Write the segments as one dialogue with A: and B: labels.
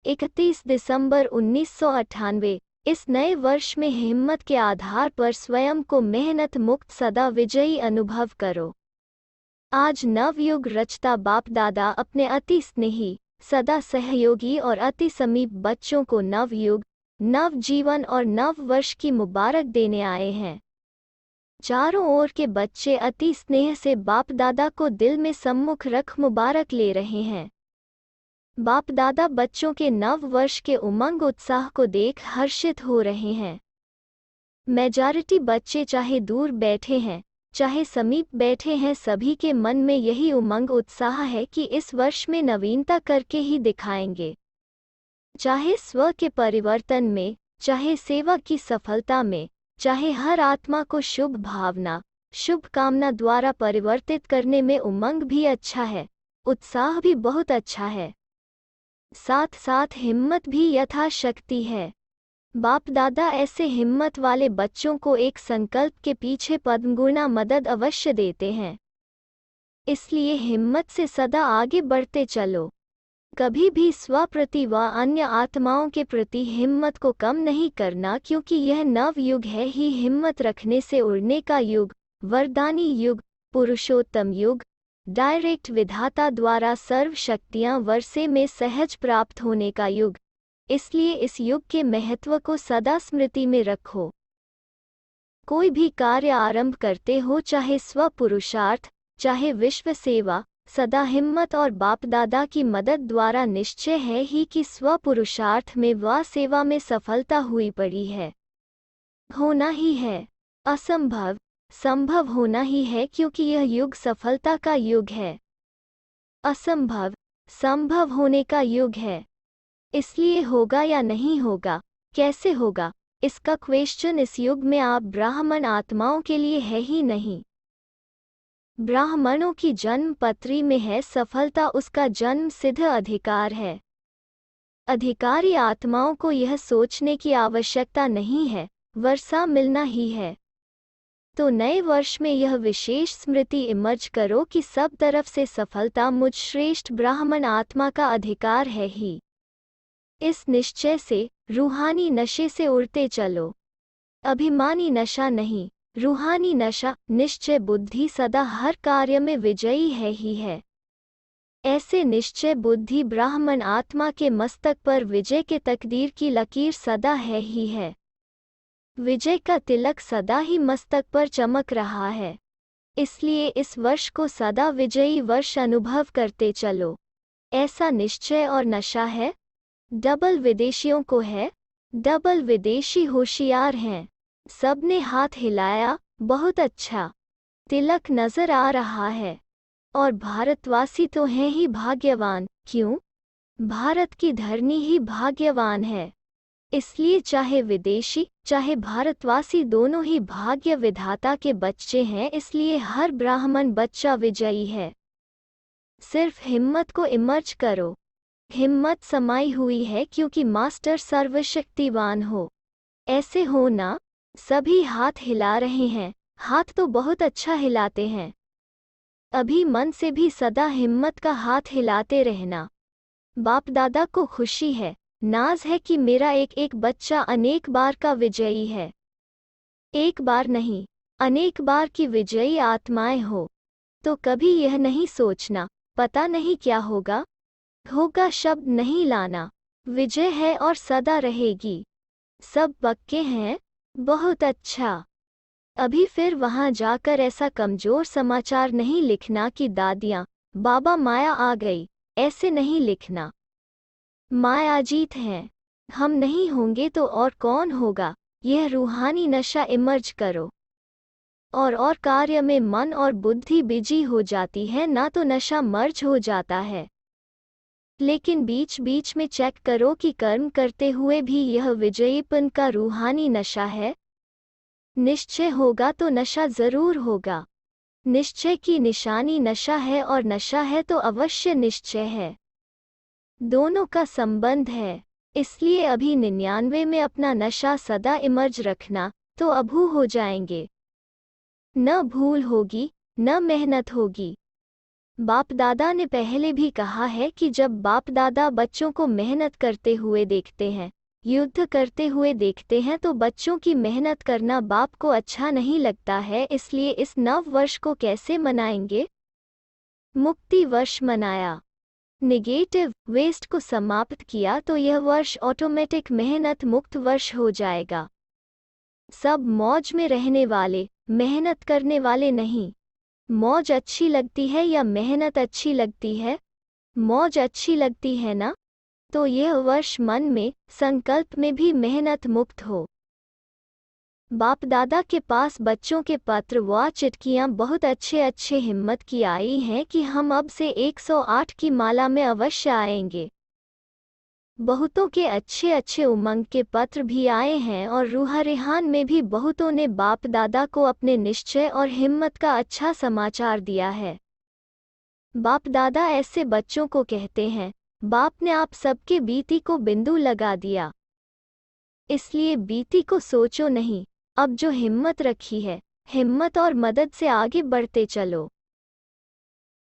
A: 31 दिसंबर 1998। इस नए वर्ष में हिम्मत के आधार पर स्वयं को मेहनत मुक्त सदा विजयी अनुभव करो। आज नवयुग रचता बाप दादा अपने अति स्नेही, सदा सहयोगी और अति समीप बच्चों को नवयुग, नव जीवन और नव वर्ष की मुबारक देने आए हैं। चारों ओर के बच्चे अति स्नेह से बाप दादा को दिल में सम्मुख रख मुबारक ले रहे हैं। बाप दादा बच्चों के नव वर्ष के उमंग उत्साह को देख हर्षित हो रहे हैं। मेजॉरिटी बच्चे चाहे दूर बैठे हैं, चाहे समीप बैठे हैं, सभी के मन में यही उमंग उत्साह है कि इस वर्ष में नवीनता करके ही दिखाएंगे। चाहे स्व के परिवर्तन में, चाहे सेवा की सफलता में, चाहे हर आत्मा को शुभ भावना, शुभ कामना द्वारा परिवर्तित करने में उमंग भी अच्छा है, उत्साह भी बहुत अच्छा है, साथ साथ हिम्मत भी यथाशक्ति है। बाप दादा ऐसे हिम्मत वाले बच्चों को एक संकल्प के पीछे पद्मगुणा मदद अवश्य देते हैं। इसलिए हिम्मत से सदा आगे बढ़ते चलो। कभी भी स्व प्रति व अन्य आत्माओं के प्रति हिम्मत को कम नहीं करना, क्योंकि यह नव युग है ही हिम्मत रखने से उड़ने का युग, वरदानी युग, पुरुषोत्तम युग, डायरेक्ट विधाता द्वारा सर्व शक्तियां वर्षे में सहज प्राप्त होने का युग। इसलिए इस युग के महत्व को सदा स्मृति में रखो। कोई भी कार्य आरंभ करते हो, चाहे स्व पुरुषार्थ, चाहे विश्व सेवा, सदा हिम्मत और बाप दादा की मदद द्वारा निश्चय है ही कि स्व पुरुषार्थ में व सेवा में सफलता हुई पड़ी है। होना ही है, असंभव संभव होना ही है, क्योंकि यह युग सफलता का युग है। असंभव संभव होने का युग है। इसलिए होगा या नहीं होगा, कैसे होगा, इसका क्वेश्चन इस युग में आप ब्राह्मण आत्माओं के लिए है ही नहीं। ब्राह्मणों की जन्म पत्री में है सफलता, उसका जन्म सिद्ध अधिकार है। अधिकारी आत्माओं को यह सोचने की आवश्यकता नहीं है, वर्षा मिलना ही है। तो नए वर्ष में यह विशेष स्मृति इमर्ज करो कि सब तरफ से सफलता मुझ श्रेष्ठ ब्राह्मण आत्मा का अधिकार है ही। इस निश्चय से, रूहानी नशे से उड़ते चलो। अभिमानी नशा नहीं, रूहानी नशा, निश्चय बुद्धि सदा हर कार्य में विजयी है ही है। ऐसे निश्चय बुद्धि ब्राह्मण आत्मा के मस्तक पर विजय के तकदीर की लकीर सदा है ही है। विजय का तिलक सदा ही मस्तक पर चमक रहा है। इसलिए इस वर्ष को सदा विजयी वर्ष अनुभव करते चलो। ऐसा निश्चय और नशा है। डबल विदेशियों को है, डबल विदेशी होशियार हैं। सबने हाथ हिलाया, बहुत अच्छा। तिलक नजर आ रहा है। और भारतवासी तो हैं ही भाग्यवान। क्यों? भारत की धरनी ही भाग्यवान है। इसलिए चाहे विदेशी चाहे भारतवासी दोनों ही भाग्य विधाता के बच्चे हैं। इसलिए हर ब्राह्मण बच्चा विजयी है। सिर्फ हिम्मत को इमर्ज करो। हिम्मत समाई हुई है क्योंकि मास्टर सर्वशक्तिवान हो। ऐसे हो ना। सभी हाथ हिला रहे हैं, हाथ तो बहुत अच्छा हिलाते हैं। अभी मन से भी सदा हिम्मत का हाथ हिलाते रहना। बाप दादा को खुशी है, नाज है कि मेरा एक एक बच्चा अनेक बार का विजयी है। एक बार नहीं, अनेक बार की विजयी आत्माएं हो। तो कभी यह नहीं सोचना पता नहीं क्या होगा। होगा शब्द नहीं लाना। विजय है और सदा रहेगी। सब पक्के हैं, बहुत अच्छा। अभी फिर वहां जाकर ऐसा कमजोर समाचार नहीं लिखना कि दादियाँ बाबा माया आ गई, ऐसे नहीं लिखना। मायाजीत हैं, हम नहीं होंगे तो और कौन होगा। यह रूहानी नशा इमर्ज करो। और कार्य में मन और बुद्धि बिजी हो जाती है, ना तो नशा मर्ज हो जाता है। लेकिन बीच बीच में चेक करो कि कर्म करते हुए भी यह विजयीपन का रूहानी नशा है। निश्चय होगा तो नशा जरूर होगा। निश्चय की निशानी नशा है और नशा है तो अवश्य निश्चय है। दोनों का संबंध है। इसलिए अभी 99 में अपना नशा सदा इमर्ज रखना, तो अभू हो जाएंगे। न भूल होगी, न मेहनत होगी। बाप दादा ने पहले भी कहा है कि जब बाप दादा बच्चों को मेहनत करते हुए देखते हैं, युद्ध करते हुए देखते हैं, तो बच्चों की मेहनत करना बाप को अच्छा नहीं लगता है। इसलिए इस नव वर्ष को कैसे मनाएंगे? मुक्ति वर्ष मनाया, नेगेटिव वेस्ट को समाप्त किया, तो यह वर्ष ऑटोमेटिक मेहनत मुक्त वर्ष हो जाएगा। सब मौज में रहने वाले, मेहनत करने वाले नहीं। मौज अच्छी लगती है या मेहनत अच्छी लगती है? मौज अच्छी लगती है ना? तो यह वर्ष मन में, संकल्प में भी मेहनत मुक्त हो। बाप दादा के पास बच्चों के पत्र व चिट्ठियाँ बहुत अच्छे हिम्मत की आई हैं कि हम अब से 108 की माला में अवश्य आएंगे। बहुतों के अच्छे उमंग के पत्र भी आए हैं और रूह रेहान में भी बहुतों ने बाप दादा को अपने निश्चय और हिम्मत का अच्छा समाचार दिया है। बाप दादा ऐसे बच्चों को कहते हैं, बाप ने आप सबके बीती को बिंदु लगा दिया, इसलिए बीती को सोचो नहीं, अब जो हिम्मत रखी है, हिम्मत और मदद से आगे बढ़ते चलो।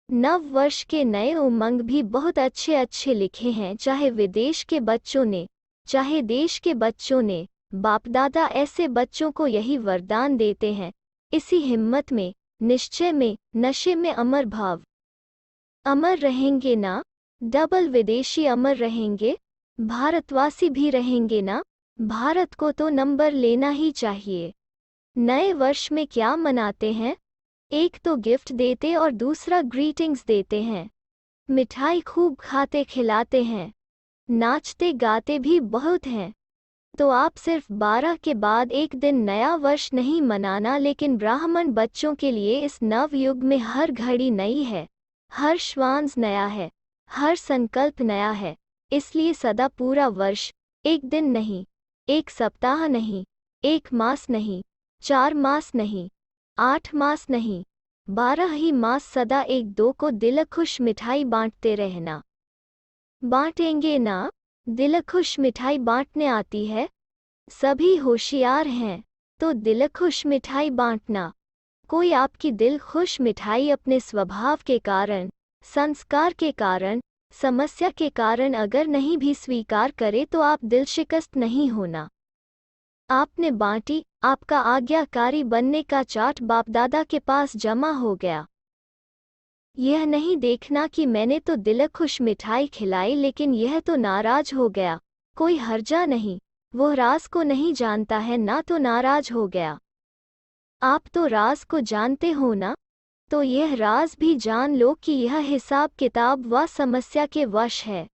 A: नव वर्ष के नए उमंग भी बहुत अच्छे लिखे हैं, चाहे विदेश के बच्चों ने, चाहे देश के बच्चों ने। बाप दादा ऐसे बच्चों को यही वरदान देते हैं, इसी हिम्मत में, निश्चय में, नशे में अमर भाव। अमर रहेंगे ना? डबल विदेशी अमर रहेंगे, भारतवासी भी रहेंगे ना? भारत को तो नंबर लेना ही चाहिए। नए वर्ष में क्या मनाते हैं? एक तो गिफ्ट देते और दूसरा ग्रीटिंग्स देते हैं। मिठाई खूब खाते खिलाते हैं, नाचते गाते भी बहुत हैं। तो आप सिर्फ 12 के बाद एक दिन नया वर्ष नहीं मनाना, लेकिन ब्राह्मण बच्चों के लिए इस नव युग में हर घड़ी नई है, हर श्वास नया है, हर संकल्प नया है। इसलिए सदा पूरा वर्ष, एक दिन नहीं, एक सप्ताह नहीं, एक मास नहीं, 4 मास नहीं, 8 मास नहीं, 12 ही मास सदा एक दो को दिलखुश मिठाई बांटते रहना। बांटेंगे ना? दिलखुश मिठाई बांटने आती है? सभी होशियार हैं तो दिलखुश मिठाई बांटना। कोई आपकी दिल खुश मिठाई अपने स्वभाव के कारण, संस्कार के कारण, समस्या के कारण अगर नहीं भी स्वीकार करे तो आप दिल शिकस्त नहीं होना। आपने बांटी, आपका आज्ञाकारी बनने का चार्ट बाप दादा के पास जमा हो गया। यह नहीं देखना कि मैंने तो दिलखुश मिठाई खिलाई लेकिन यह तो नाराज हो गया, कोई हर्जा नहीं, वो राज को नहीं जानता है ना तो नाराज हो गया। आप तो राज को जानते हो ना, तो यह राज भी जान लो कि यह हिसाब किताब व समस्या के वश है।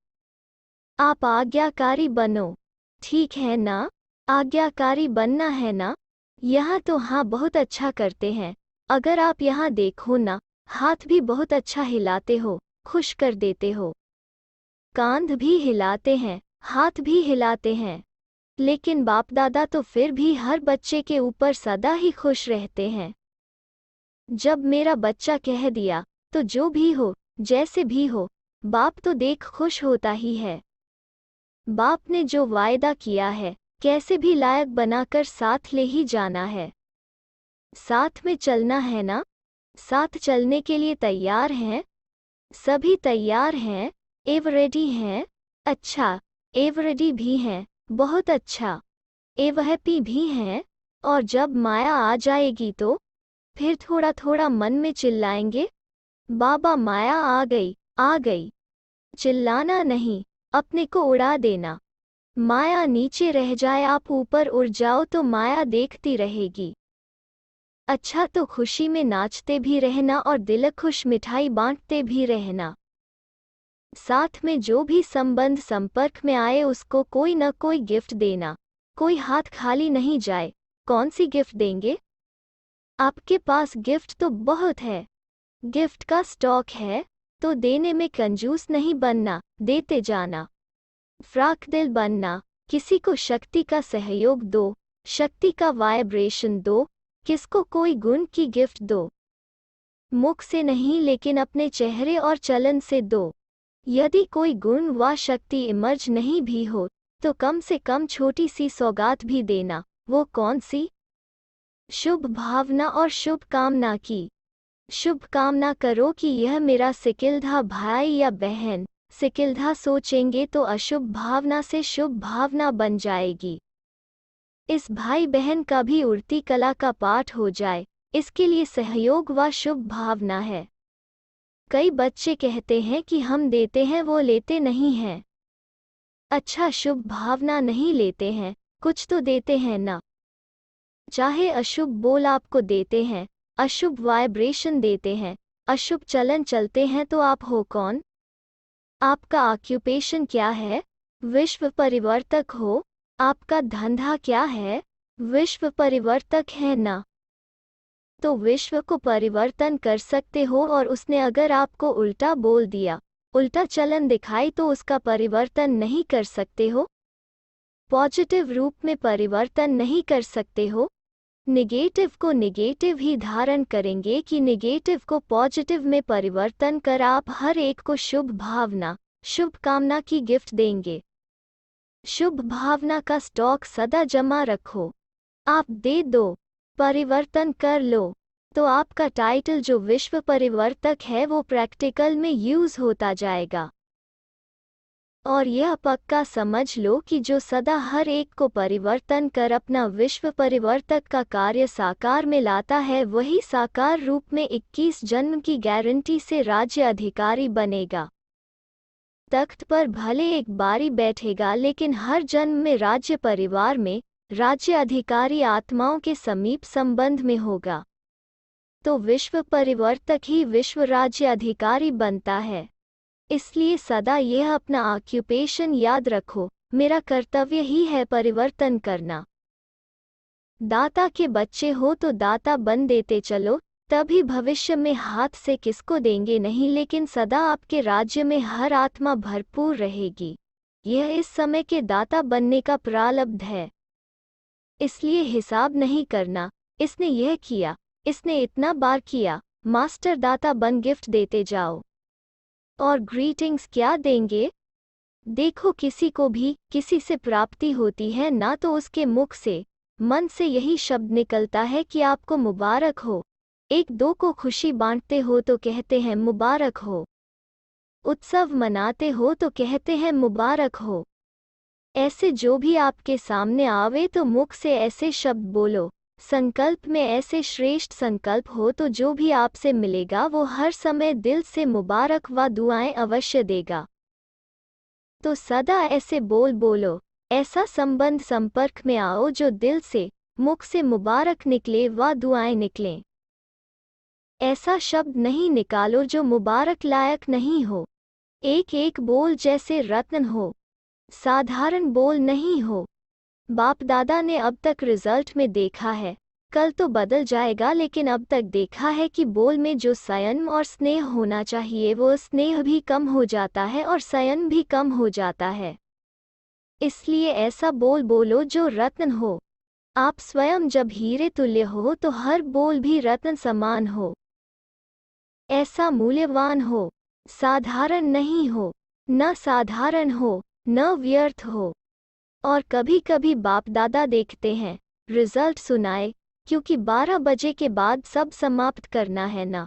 A: आप आज्ञाकारी बनो, ठीक है ना? आज्ञाकारी बनना है ना? यहाँ तो हाँ बहुत अच्छा करते हैं। अगर आप यहाँ देखो ना, हाथ भी बहुत अच्छा हिलाते हो, खुश कर देते हो। कांध भी हिलाते हैं, हाथ भी हिलाते हैं। लेकिन बाप दादा तो फिर भी हर बच्चे के ऊपर सदा ही खुश रहते हैं। जब मेरा बच्चा कह दिया, तो जो भी हो, जैसे भी हो, बाप तो देख खुश होता ही है। बाप ने जो वायदा किया है, कैसे भी लायक बनाकर साथ ले ही जाना है। साथ में चलना है ना? साथ चलने के लिए तैयार हैं? सभी तैयार हैं? एव रेडी हैं? अच्छा, एव रेडी भी हैं, बहुत अच्छा। एव हैप्पी भी हैं? और जब माया आ जाएगी तो फिर थोड़ा थोड़ा मन में चिल्लाएंगे, बाबा माया आ गई, आ गई। चिल्लाना नहीं, अपने को उड़ा देना। माया नीचे रह जाए, आप ऊपर उड़ जाओ तो माया देखती रहेगी। अच्छा तो खुशी में नाचते भी रहना और दिलखुश मिठाई बांटते भी रहना। साथ में जो भी संबंध संपर्क में आए उसको कोई न कोई गिफ्ट देना, कोई हाथ खाली नहीं जाए। कौन सी गिफ्ट देंगे? आपके पास गिफ्ट तो बहुत है, गिफ्ट का स्टॉक है, तो देने में कंजूस नहीं बनना, देते जाना। फ्राक दिल बनना, किसी को शक्ति का सहयोग दो, शक्ति का वाइब्रेशन दो, किसको कोई गुण की गिफ्ट दो। मुख से नहीं लेकिन अपने चेहरे और चलन से दो। यदि कोई गुण व शक्ति इमर्ज नहीं भी हो तो कम से कम छोटी सी सौगात भी देना। वो कौन सी? शुभ भावना और शुभ कामना की। शुभ कामना करो कि यह मेरा सिकिलधा भाई या बहन। सिकिलधा सोचेंगे तो अशुभ भावना से शुभ भावना बन जाएगी। इस भाई बहन का भी उड़ती कला का पाठ हो जाए, इसके लिए सहयोग व शुभ भावना है। कई बच्चे कहते हैं कि हम देते हैं वो लेते नहीं हैं। अच्छा, शुभ भावना नहीं लेते हैं, कुछ तो देते हैं ना। चाहे अशुभ बोल आपको देते हैं, अशुभ वाइब्रेशन देते हैं, अशुभ चलन चलते हैं, तो आप हो कौन? आपका ऑक्यूपेशन क्या है? विश्व परिवर्तक हो। आपका धंधा क्या है? विश्व परिवर्तक है ना। तो विश्व को परिवर्तन कर सकते हो, और उसने अगर आपको उल्टा बोल दिया, उल्टा चलन दिखाई, तो उसका परिवर्तन नहीं कर सकते हो। पॉजिटिव रूप में परिवर्तन नहीं कर सकते हो। निगेटिव को निगेटिव ही धारण करेंगे कि निगेटिव को पॉजिटिव में परिवर्तन कर आप हर एक को शुभ भावना, शुभ कामना की गिफ्ट देंगे। शुभ भावना का स्टॉक सदा जमा रखो। आप दे दो, परिवर्तन कर लो, तो आपका टाइटल जो विश्व परिवर्तक है वो प्रैक्टिकल में यूज होता जाएगा। और यह पक्का समझ लो कि जो सदा हर एक को परिवर्तन कर अपना विश्व परिवर्तक का कार्य साकार में लाता है, वही साकार रूप में 21 जन्म की गारंटी से राज्य अधिकारी बनेगा। तख्त पर भले एक बारी बैठेगा, लेकिन हर जन्म में राज्य परिवार में राज्य अधिकारी आत्माओं के समीप संबंध में होगा। तो विश्व परिवर्तक ही विश्व राज्य अधिकारी बनता है। इसलिए सदा यह अपना ऑक्यूपेशन याद रखो, मेरा कर्तव्य ही है परिवर्तन करना। दाता के बच्चे हो तो दाता बन देते चलो, तभी भविष्य में हाथ से किसको देंगे नहीं, लेकिन सदा आपके राज्य में हर आत्मा भरपूर रहेगी। यह इस समय के दाता बनने का प्रारब्ध है। इसलिए हिसाब नहीं करना, इसने यह किया, इसने इतना बार किया। मास्टर दाता बन गिफ्ट देते जाओ। और ग्रीटिंग्स क्या देंगे? देखो, किसी को भी किसी से प्राप्ति होती है ना, तो उसके मुख से, मन से यही शब्द निकलता है कि आपको मुबारक हो। एक दो को खुशी बांटते हो तो कहते हैं मुबारक हो। उत्सव मनाते हो तो कहते हैं मुबारक हो। ऐसे जो भी आपके सामने आवे तो मुख से ऐसे शब्द बोलो। संकल्प में ऐसे श्रेष्ठ संकल्प हो तो जो भी आपसे मिलेगा वो हर समय दिल से मुबारक व दुआएं अवश्य देगा। तो सदा ऐसे बोलो, ऐसा संबंध संपर्क में आओ जो दिल से, मुख से मुबारक निकले व दुआएं निकलें। ऐसा शब्द नहीं निकालो जो मुबारक लायक नहीं हो। एक एक बोल जैसे रत्न हो, साधारण बोल नहीं हो। बाप दादा ने अब तक रिजल्ट में देखा है, कल तो बदल जाएगा, लेकिन अब तक देखा है कि बोल में जो संयम और स्नेह होना चाहिए वो स्नेह भी कम हो जाता है और संयम भी कम हो जाता है। इसलिए ऐसा बोल बोलो जो रत्न हो। आप स्वयं जब हीरे तुल्य हो तो हर बोल भी रत्न समान हो। ऐसा मूल्यवान हो, साधारण नहीं हो, न साधारण हो, न व्यर्थ हो। और कभी कभी बाप दादा देखते हैं, रिजल्ट सुनाए, क्योंकि 12 बजे के बाद सब समाप्त करना है ना।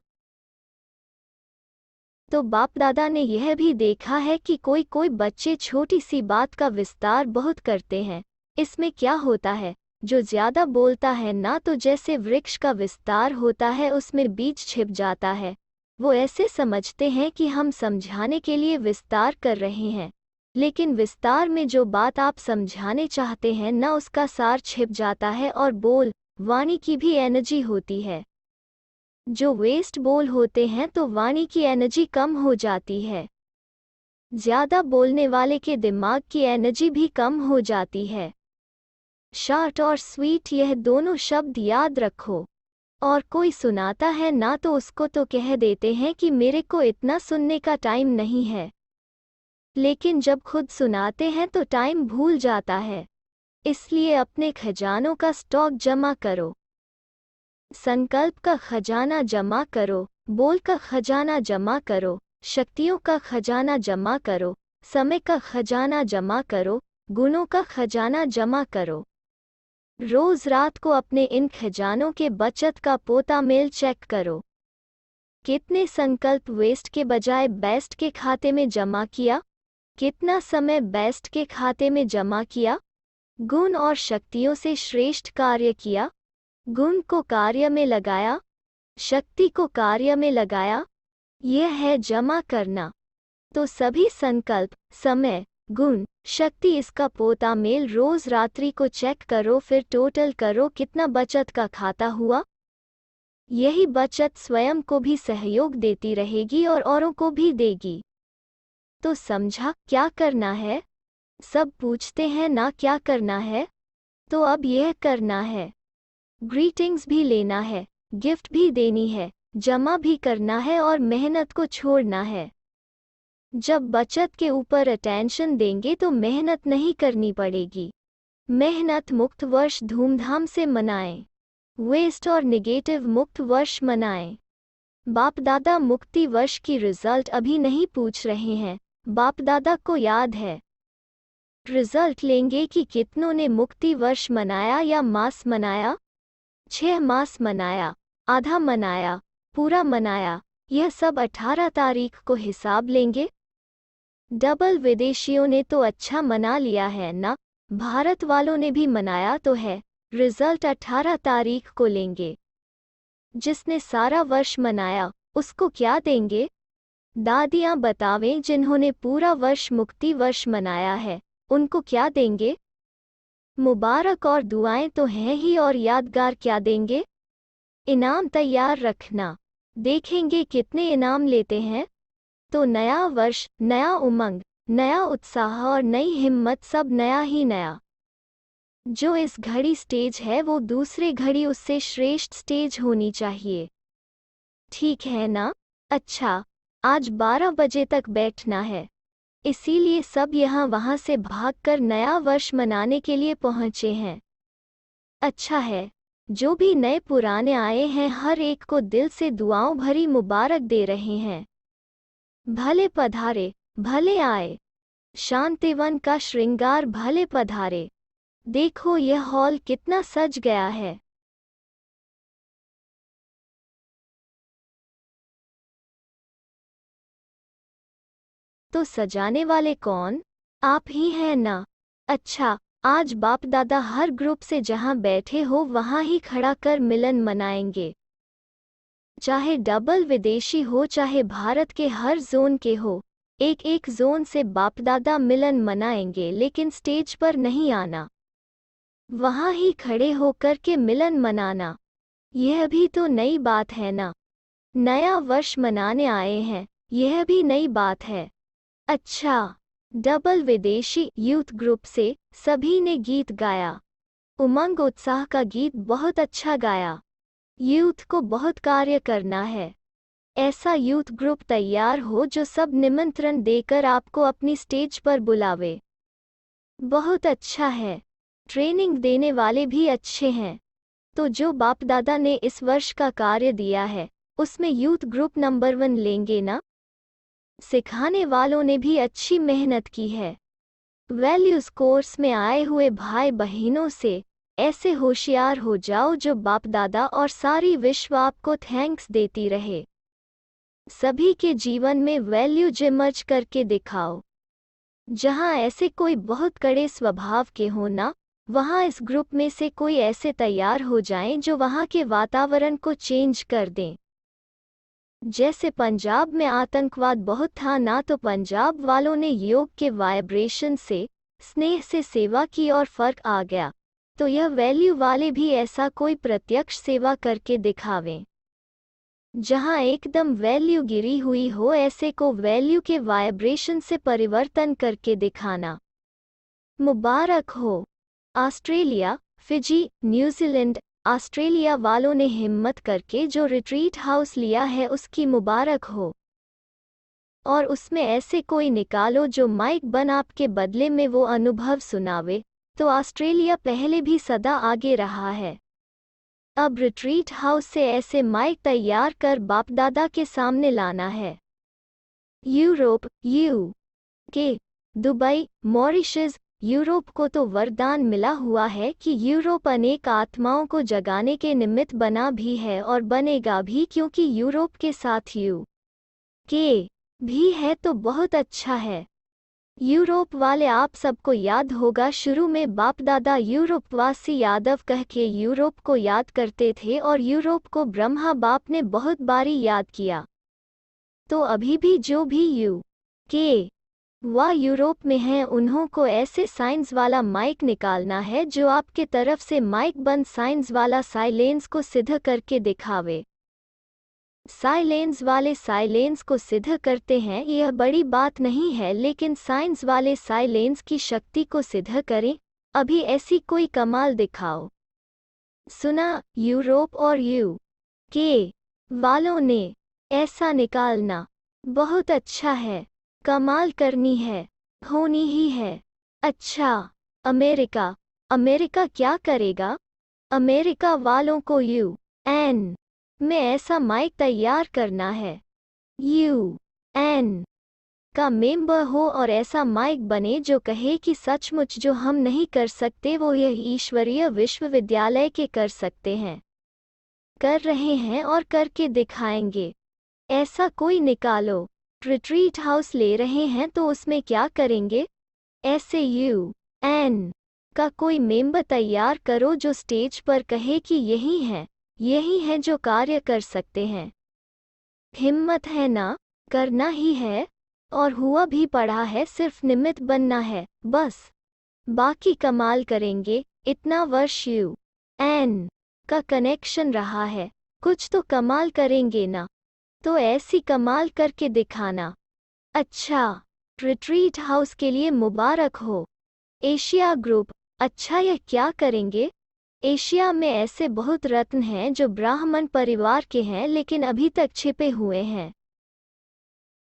A: तो बाप दादा ने यह भी देखा है कि कोई कोई बच्चे छोटी सी बात का विस्तार बहुत करते हैं। इसमें क्या होता है, जो ज्यादा बोलता है ना, तो जैसे वृक्ष का विस्तार होता है उसमें बीज छिप जाता है। वो ऐसे समझते हैं कि हम समझाने के लिए विस्तार कर रहे हैं, लेकिन विस्तार में जो बात आप समझाने चाहते हैं ना, उसका सार छिप जाता है। और बोल, वाणी की भी एनर्जी होती है। जो वेस्ट बोल होते हैं तो वाणी की एनर्जी कम हो जाती है। ज्यादा बोलने वाले के दिमाग की एनर्जी भी कम हो जाती है। शॉर्ट और स्वीट, यह दोनों शब्द याद रखो। और कोई सुनाता है ना, तो उसको तो कह देते हैं कि मेरे को इतना सुनने का टाइम नहीं है, लेकिन जब खुद सुनाते हैं तो टाइम भूल जाता है। इसलिए अपने खजानों का स्टॉक जमा करो। संकल्प का खजाना जमा करो, बोल का खजाना जमा करो, शक्तियों का खजाना जमा करो, समय का खजाना जमा करो, गुणों का खजाना जमा करो। रोज रात को अपने इन खजानों के बचत का पोता मेल चेक करो। कितने संकल्प वेस्ट के बजाय बेस्ट के खाते में जमा किया? कितना समय बेस्ट के खाते में जमा किया? गुण और शक्तियों से श्रेष्ठ कार्य किया? गुण को कार्य में लगाया, शक्ति को कार्य में लगाया। यह है जमा करना। तो सभी संकल्प, समय, गुण, शक्ति, इसका पोता मेल रोज रात्रि को चेक करो, फिर टोटल करो कितना बचत का खाता हुआ। यही बचत स्वयं को भी सहयोग देती रहेगी और औरों को भी देगी। तो समझा क्या करना है? सब पूछते हैं ना क्या करना है, तो अब यह करना है। ग्रीटिंग्स भी लेना है, गिफ्ट भी देनी है, जमा भी करना है और मेहनत को छोड़ना है। जब बचत के ऊपर अटेंशन देंगे तो मेहनत नहीं करनी पड़ेगी। मेहनत मुक्त वर्ष धूमधाम से मनाएं, वेस्ट और निगेटिव मुक्त वर्ष मनाएं। बाप दादा मुक्ति वर्ष की रिजल्ट अभी नहीं पूछ रहे हैं, बाप दादा को याद है। रिजल्ट लेंगे कि कितनों ने मुक्ति वर्ष मनाया या मास मनाया, 6 मास मनाया, आधा मनाया, पूरा मनाया, यह सब 18 तारीख को हिसाब लेंगे। डबल विदेशियों ने तो अच्छा मना लिया है ना, भारत वालों ने भी मनाया तो है। रिजल्ट 18 तारीख को लेंगे। जिसने सारा वर्ष मनाया उसको क्या देंगे? दादियाँ बतावें जिन्होंने पूरा वर्ष मुक्ति वर्ष मनाया है, उनको क्या देंगे? मुबारक और दुआएं तो हैं ही, और यादगार क्या देंगे? इनाम तैयार रखना, देखेंगे कितने इनाम लेते हैं। तो नया वर्ष, नया उमंग, नया उत्साह और नई हिम्मत, सब नया ही नया। जो इस घड़ी स्टेज है वो दूसरे घड़ी उससे श्रेष्ठ स्टेज होनी चाहिए। ठीक है ना? अच्छा, आज 12 बजे तक बैठना है, इसीलिए सब यहाँ वहाँ से भागकर नया वर्ष मनाने के लिए पहुँचे हैं। अच्छा है, जो भी नए पुराने आए हैं हर एक को दिल से दुआओं भरी मुबारक दे रहे हैं। भले पधारे, भले आए, शांतिवन का श्रृंगार भले पधारे। देखो यह हॉल कितना सज गया है। तो सजाने वाले कौन? आप ही हैं ना? अच्छा, आज बाप दादा हर ग्रुप से जहां बैठे हो वहां ही खड़ा कर मिलन मनाएंगे। चाहे डबल विदेशी हो चाहे भारत के हर जोन के हो, एक एक जोन से बाप दादा मिलन मनाएंगे, लेकिन स्टेज पर नहीं आना, वहां ही खड़े होकर के मिलन मनाना। यह भी तो नई बात है ना। नया वर्ष मनाने आए हैं, यह भी नई बात है। अच्छा, डबल विदेशी यूथ ग्रुप से सभी ने गीत गाया, उमंग उत्साह का गीत बहुत अच्छा गाया। यूथ को बहुत कार्य करना है। ऐसा यूथ ग्रुप तैयार हो जो सब निमंत्रण देकर आपको अपनी स्टेज पर बुलावे। बहुत अच्छा है। ट्रेनिंग देने वाले भी अच्छे हैं। तो जो बाप दादा ने इस वर्ष का कार्य दिया है उसमें यूथ ग्रुप नंबर 1 लेंगे ना। सिखाने वालों ने भी अच्छी मेहनत की है। वैल्यूज कोर्स में आए हुए भाई बहनों से ऐसे होशियार हो जाओ जो बाप दादा और सारी विश्व आपको थैंक्स देती रहे। सभी के जीवन में वैल्यू जिमर्ज करके दिखाओ। जहां ऐसे कोई बहुत कड़े स्वभाव के हो ना, वहां इस ग्रुप में से कोई ऐसे तैयार हो जाएं जो वहां के वातावरण को चेंज कर दें। जैसे पंजाब में आतंकवाद बहुत था ना, तो पंजाब वालों ने योग के वाइब्रेशन से, स्नेह से सेवा की और फर्क आ गया। तो यह वैल्यू वाले भी ऐसा कोई प्रत्यक्ष सेवा करके दिखावें। जहां एकदम वैल्यू गिरी हुई हो, ऐसे को वैल्यू के वाइब्रेशन से परिवर्तन करके दिखाना। मुबारक हो। ऑस्ट्रेलिया, फिजी, न्यूजीलैंड, ऑस्ट्रेलिया वालों ने हिम्मत करके जो रिट्रीट हाउस लिया है उसकी मुबारक हो। और उसमें ऐसे कोई निकालो जो माइक बन आपके बदले में वो अनुभव सुनावे। तो ऑस्ट्रेलिया पहले भी सदा आगे रहा है। अब रिट्रीट हाउस से ऐसे माइक तैयार कर बाप दादा के सामने लाना है। Europe, UK, Dubai, Mauritius, Europe को तो वरदान मिला हुआ है कि यूरोप अनेक आत्माओं को जगाने के निमित्त बना भी है और बनेगा भी, क्योंकि यूरोप के साथ के भी है तो बहुत अच्छा है। यूरोप वाले, आप सबको याद होगा, शुरू में बाप दादा यूरोपवासी यादव कह के यूरोप को याद करते थे और यूरोप को ब्रह्मा बाप ने बहुत बारी याद किया। तो अभी भी जो भी के वा यूरोप में हैं उन्हों को ऐसे साइंस वाला माइक निकालना है जो आपके तरफ से माइक बंद साइंस वाला साइलेंस को सिद्ध करके दिखावे। साइलेंस वाले साइलेंस को सिद्ध करते हैं, यह बड़ी बात नहीं है, लेकिन साइंस वाले साइलेंस की शक्ति को सिद्ध करें। अभी ऐसी कोई कमाल दिखाओ। सुना यूरोप और के वालों ने ऐसा निकालना बहुत अच्छा है, कमाल करनी है, होनी ही है। अच्छा अमेरिका क्या करेगा? अमेरिका वालों को UN में ऐसा माइक तैयार करना है, UN का मेंबर हो और ऐसा माइक बने जो कहे कि सचमुच जो हम नहीं कर सकते वो यह ईश्वरीय विश्वविद्यालय के कर सकते हैं, कर रहे हैं और करके दिखाएंगे। ऐसा कोई निकालो। रिट्रीट हाउस ले रहे हैं तो उसमें क्या करेंगे? ऐसे UN का कोई मेंबर तैयार करो जो स्टेज पर कहे कि यही है जो कार्य कर सकते हैं। हिम्मत है ना? करना ही है और हुआ भी पड़ा है, सिर्फ निमित्त बनना है बस, बाकी कमाल करेंगे। इतना वर्ष UN का कनेक्शन रहा है, कुछ तो कमाल करेंगे ना? तो ऐसी कमाल करके दिखाना। अच्छा, रिट्रीट हाउस के लिए मुबारक हो। एशिया ग्रुप, अच्छा यह क्या करेंगे? एशिया में ऐसे बहुत रत्न हैं जो ब्राह्मण परिवार के हैं लेकिन अभी तक छिपे हुए हैं।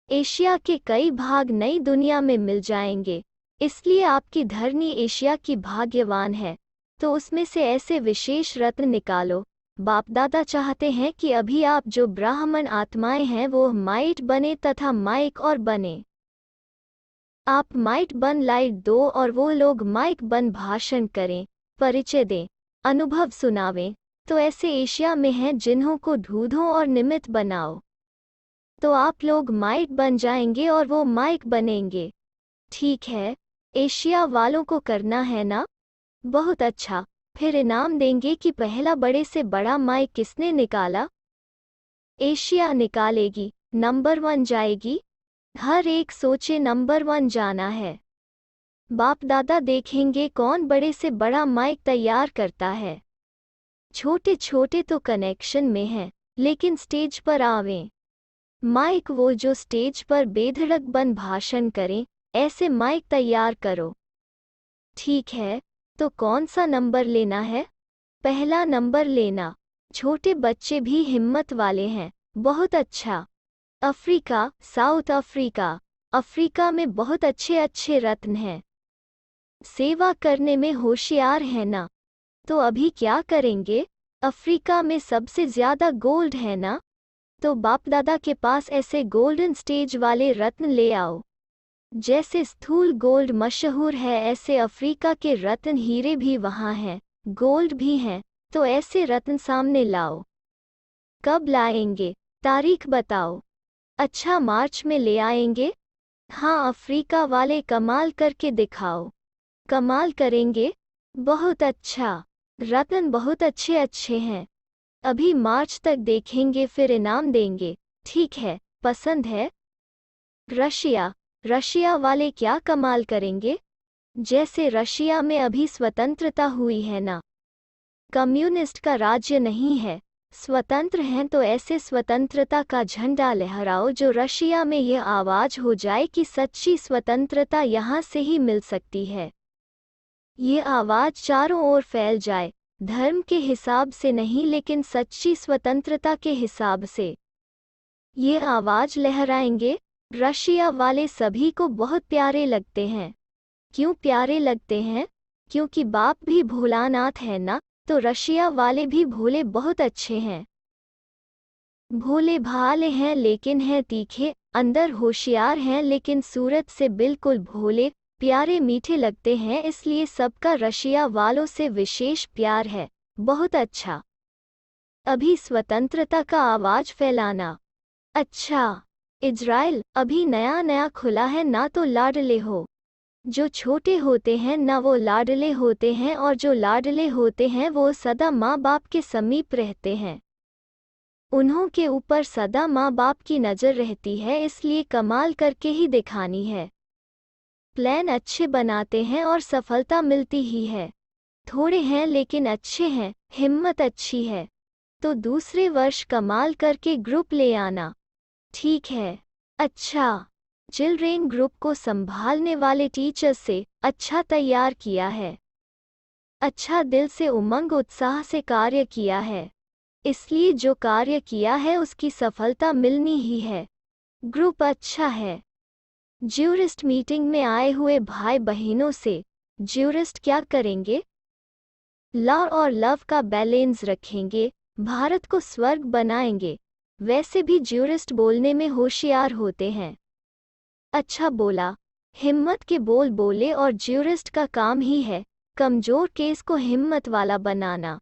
A: एशिया के कई भाग नई दुनिया में मिल जाएंगे, इसलिए आपकी धरनी एशिया की भाग्यवान है, तो उसमें से ऐसे विशेष रत्न निकालो। बाप दादा चाहते हैं कि अभी आप जो ब्राह्मण आत्माएं हैं वो माइट बने तथा माइक और बने। आप माइट बन लाइट दो और वो लोग माइक बन भाषण करें, परिचय दें, अनुभव सुनावें। तो ऐसे एशिया में हैं जिन्हों को ढूंढो और निमित्त बनाओ, तो आप लोग माइट बन जाएंगे और वो माइक बनेंगे। ठीक है, एशिया वालों को करना है ना? बहुत अच्छा, फिर इनाम देंगे कि पहला बड़े से बड़ा माइक किसने निकाला? एशिया निकालेगी, नंबर 1 जाएगी। हर एक सोचे नंबर 1 जाना है। बाप दादा देखेंगे कौन बड़े से बड़ा माइक तैयार करता है। छोटे छोटे तो कनेक्शन में हैं, लेकिन स्टेज पर आवें। माइक वो जो स्टेज पर बेधड़क बन भाषण करें, ऐसे माइक तैयार करो। ठीक है, तो कौन सा नंबर लेना है? पहला नंबर लेना। छोटे बच्चे भी हिम्मत वाले हैं, बहुत अच्छा। अफ्रीका, साउथ अफ्रीका, अफ्रीका में बहुत अच्छे अच्छे रत्न हैं। सेवा करने में होशियार है ना? तो अभी क्या करेंगे? अफ्रीका में सबसे ज्यादा गोल्ड है ना? तो बाप दादा के पास ऐसे गोल्डन स्टेज वाले रत्न ले आओ। जैसे स्थूल गोल्ड मशहूर है, ऐसे अफ्रीका के रत्न हीरे भी वहाँ हैं, गोल्ड भी हैं, तो ऐसे रत्न सामने लाओ। कब लाएंगे? तारीख बताओ। अच्छा, मार्च में ले आएंगे। हाँ, अफ्रीका वाले कमाल करके दिखाओ। कमाल करेंगे? बहुत अच्छा, रत्न बहुत अच्छे अच्छे हैं। अभी मार्च तक देखेंगे फिर इनाम देंगे। ठीक है, पसंद है। रशिया वाले क्या कमाल करेंगे? जैसे रशिया में अभी स्वतंत्रता हुई है ना, कम्युनिस्ट का राज्य नहीं है, स्वतंत्र हैं, तो ऐसे स्वतंत्रता का झंडा लहराओ जो रशिया में यह आवाज हो जाए कि सच्ची स्वतंत्रता यहाँ से ही मिल सकती है। ये आवाज चारों ओर फैल जाए, धर्म के हिसाब से नहीं लेकिन सच्ची स्वतंत्रता के हिसाब से। ये आवाज लहराएंगे। रशिया वाले सभी को बहुत प्यारे लगते हैं। क्यों प्यारे लगते हैं? क्योंकि बाप भी भोलानाथ है ना, तो रशिया वाले भी भोले बहुत अच्छे हैं। भोले भाले हैं लेकिन हैं तीखे, अंदर होशियार हैं लेकिन सूरत से बिल्कुल भोले, प्यारे मीठे लगते हैं, इसलिए सबका रशिया वालों से विशेष प्यार है। बहुत अच्छा। अभी स्वतंत्रता का आवाज फैलाना। अच्छा। इज़राइल अभी नया नया खुला है ना, तो लाडले हो। जो छोटे होते हैं ना वो लाडले होते हैं, और जो लाडले होते हैं वो सदा माँ बाप के समीप रहते हैं। उन्हों के ऊपर सदा माँ बाप की नज़र रहती है, इसलिए कमाल करके ही दिखानी है। प्लान अच्छे बनाते हैं और सफलता मिलती ही है। थोड़े हैं लेकिन अच्छे हैं, हिम्मत अच्छी है, तो दूसरे वर्ष कमाल करके ग्रुप ले आना। ठीक है। अच्छा। चिल्ड्रेन ग्रुप को संभालने वाले टीचर से अच्छा तैयार किया है। अच्छा दिल से उमंग उत्साह से कार्य किया है, इसलिए जो कार्य किया है उसकी सफलता मिलनी ही है। ग्रुप अच्छा है। ज्यूरिस्ट मीटिंग में आए हुए भाई बहनों से ज्यूरिस्ट क्या करेंगे? लॉ और लव का बैलेंस रखेंगे, भारत को स्वर्ग बनाएंगे। वैसे भी ज्यूरिस्ट बोलने में होशियार होते हैं। अच्छा बोला। हिम्मत के बोल बोले, और ज्यूरिस्ट का काम ही है कमजोर केस को हिम्मत वाला बनाना।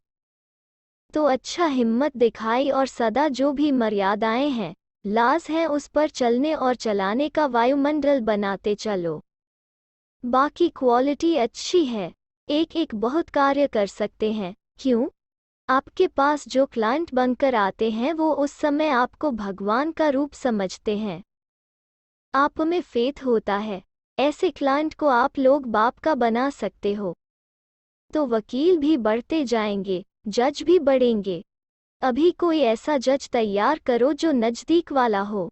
A: तो अच्छा हिम्मत दिखाई, और सदा जो भी मर्यादाएं हैं, लाज हैं, उस पर चलने और चलाने का वायुमंडल बनाते चलो। बाकी क्वालिटी अच्छी है, एक एक बहुत कार्य कर सकते हैं। क्यों? आपके पास जो क्लाइंट बनकर आते हैं वो उस समय आपको भगवान का रूप समझते हैं। आप में फेथ होता है, ऐसे क्लाइंट को आप लोग बाप का बना सकते हो। तो वकील भी बढ़ते जाएंगे, जज भी बढ़ेंगे। अभी कोई ऐसा जज तैयार करो जो नज़दीक वाला हो,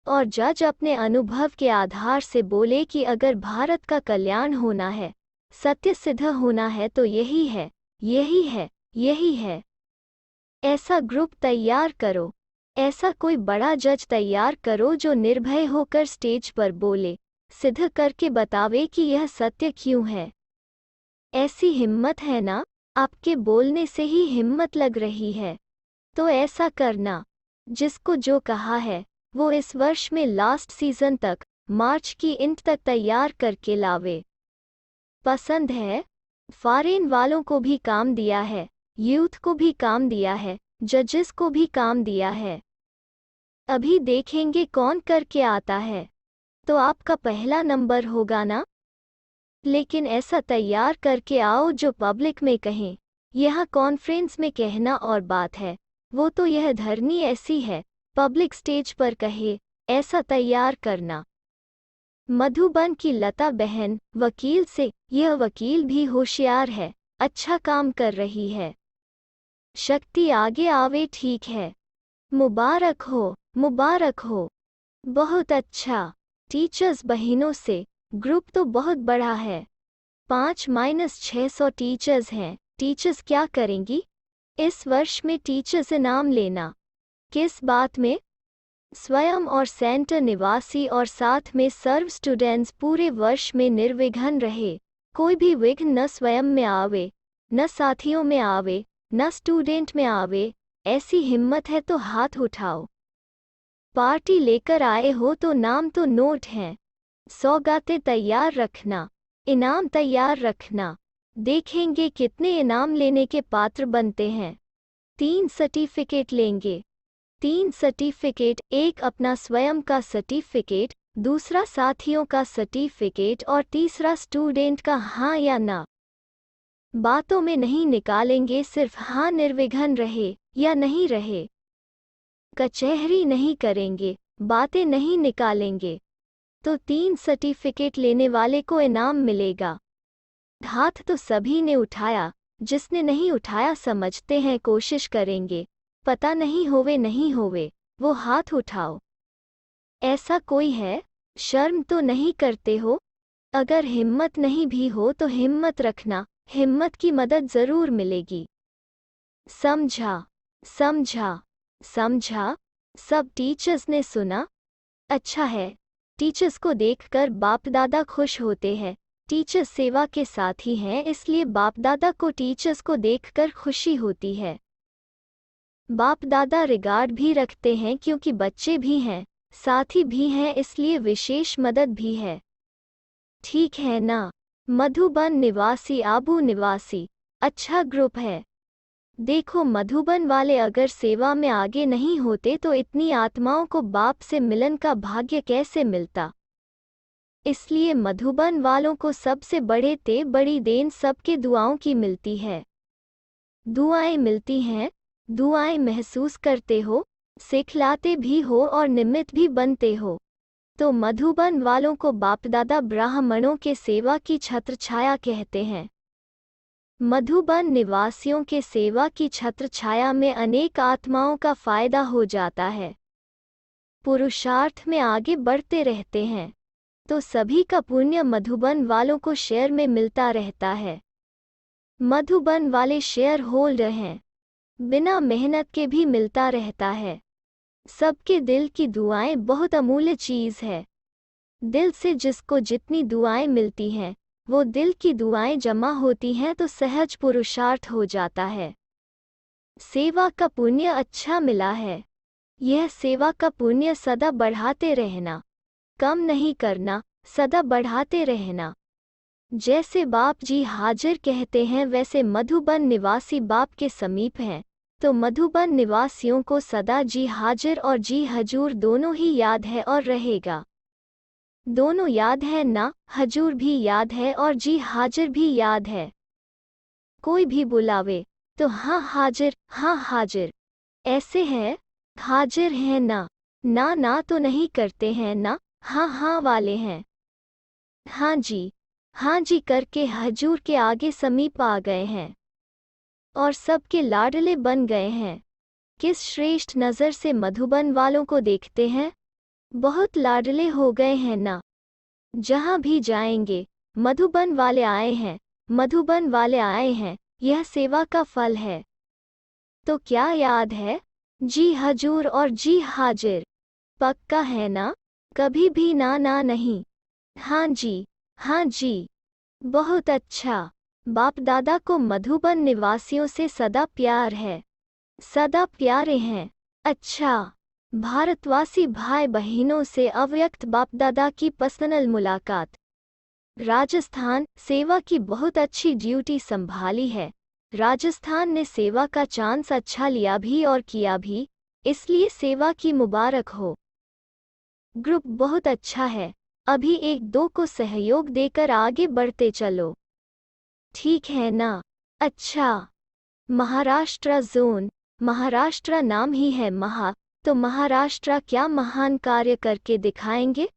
A: और जज अपने अनुभव के आधार से बोले कि अगर भारत का कल्याण होना है, सत्य सिद्ध होना है, तो यही है, यही है, यही है। ऐसा ग्रुप तैयार करो, ऐसा कोई बड़ा जज तैयार करो जो निर्भय होकर स्टेज पर बोले, सिद्ध करके बतावे कि यह सत्य क्यों है। ऐसी हिम्मत है ना? आपके बोलने से ही हिम्मत लग रही है। तो ऐसा करना। जिसको जो कहा है वो इस वर्ष में लास्ट सीजन तक, मार्च की इंट तक तैयार करके लावे। पसंद है? फॉरेन वालों को भी काम दिया है, यूथ को भी काम दिया है, जजेस को भी काम दिया है। अभी देखेंगे कौन करके आता है, तो आपका पहला नंबर होगा ना। लेकिन ऐसा तैयार करके आओ जो पब्लिक में कहें। यह कॉन्फ्रेंस में कहना और बात है, वो तो यह धरनी ऐसी है, पब्लिक स्टेज पर कहे, ऐसा तैयार करना। मधुबन की लता बहन वकील से, यह वकील भी होशियार है, अच्छा काम कर रही है। शक्ति आगे आवे, ठीक है। मुबारक हो, मुबारक हो। बहुत अच्छा। टीचर्स बहनों से, ग्रुप तो बहुत बड़ा है, 5-600 टीचर्स हैं। टीचर्स क्या करेंगी? इस वर्ष में टीचर्स इनाम लेना। किस बात में? स्वयं और सेंटर निवासी और साथ में सर्व स्टूडेंट्स पूरे वर्ष में निर्विघ्न रहे। कोई भी विघ्न न स्वयं में आवे, न साथियों में आवे, न स्टूडेंट में आवे। ऐसी हिम्मत है तो हाथ उठाओ। पार्टी लेकर आए हो तो नाम तो नोट हैं, सौगातें तैयार रखना, इनाम तैयार रखना। देखेंगे कितने इनाम लेने के पात्र बनते हैं। 3 सर्टिफिकेट लेंगे। 3 सर्टिफिकेट, एक अपना स्वयं का सर्टिफिकेट, दूसरा साथियों का सर्टिफिकेट, और तीसरा स्टूडेंट का हाँ या ना। बातों में नहीं निकालेंगे, सिर्फ हाँ निर्विघ्न रहे या नहीं रहे। कचहरी नहीं करेंगे, बातें नहीं निकालेंगे। तो 3 सर्टिफिकेट लेने वाले को इनाम मिलेगा। हाथ तो सभी ने उठाया, जिसने नहीं उठाया समझते हैं कोशिश करेंगे, पता नहीं होवे नहीं होवे, वो हाथ उठाओ। ऐसा कोई है? शर्म तो नहीं करते हो? अगर हिम्मत नहीं भी हो तो हिम्मत रखना, हिम्मत की मदद जरूर मिलेगी। समझा, समझा, समझा। सब टीचर्स ने सुना? अच्छा है। टीचर्स को देखकर बाप दादा खुश होते हैं। टीचर्स सेवा के साथी हैं, इसलिए बाप दादा को टीचर्स को देखकर खुशी होती है। बाप दादा रिगार्ड भी रखते हैं, क्योंकि बच्चे भी हैं, साथी भी हैं, इसलिए विशेष मदद भी है। ठीक है ना? मधुबन निवासी आबू निवासी अच्छा ग्रुप है। देखो मधुबन वाले अगर सेवा में आगे नहीं होते तो इतनी आत्माओं को बाप से मिलन का भाग्य कैसे मिलता। इसलिए मधुबन वालों को सबसे बड़ी देन सबके दुआओं की मिलती है। दुआएं मिलती हैं, दुआएं महसूस करते हो, सिखलाते भी हो और निमित्त भी बनते हो। तो मधुबन वालों को बापदादा ब्राह्मणों के सेवा की छत्रछाया कहते हैं। मधुबन निवासियों के सेवा की छत्रछाया में अनेक आत्माओं का फायदा हो जाता है। पुरुषार्थ में आगे बढ़ते रहते हैं तो सभी का पुण्य मधुबन वालों को शेयर में मिलता रहता है। मधुबन वाले शेयर होल्डर हैं, बिना मेहनत के भी मिलता रहता है। सबके दिल की दुआएं बहुत अमूल्य चीज है। दिल से जिसको जितनी दुआएं मिलती हैं वो दिल की दुआएं जमा होती हैं तो सहज पुरुषार्थ हो जाता है। सेवा का पुण्य अच्छा मिला है। यह सेवा का पुण्य सदा बढ़ाते रहना, कम नहीं करना, सदा बढ़ाते रहना। जैसे बाप जी हाजिर कहते हैं वैसे मधुबन निवासी बाप के समीप हैं, तो मधुबन निवासियों को सदा जी हाजिर और जी हजूर दोनों ही याद है और रहेगा। दोनों याद है ना, हजूर भी याद है और जी हाजिर भी याद है। कोई भी बुलावे तो हाँ हाजिर, हाँ हाजिर ऐसे है। हाजिर है ना, ना ना तो नहीं करते हैं ना, हाँ हाँ वाले हैं। हाँ जी करके हजूर के आगे समीप आ गए हैं और सबके लाडले बन गए हैं। किस श्रेष्ठ नज़र से मधुबन वालों को देखते हैं, बहुत लाडले हो गए हैं ना। जहाँ भी जाएंगे मधुबन वाले आए हैं, मधुबन वाले आए हैं, यह सेवा का फल है। तो क्या याद है, जी हजूर और जी हाजिर पक्का है ना, कभी भी ना ना नहीं। हाँ जी बहुत अच्छा। बाप दादा को मधुबन निवासियों से सदा प्यार है, सदा प्यारे हैं। अच्छा, भारतवासी भाई बहनों से अव्यक्त बाप दादा की पर्सनल मुलाकात। राजस्थान सेवा की बहुत अच्छी ड्यूटी संभाली है। राजस्थान ने सेवा का चांस अच्छा लिया भी और किया भी, इसलिए सेवा की मुबारक हो। ग्रुप बहुत अच्छा है, अभी एक दो को सहयोग देकर आगे बढ़ते चलो, ठीक है ना। अच्छा, महाराष्ट्र जोन, महाराष्ट्र नाम ही है महा, तो महाराष्ट्र क्या महान कार्य करके दिखाएंगे।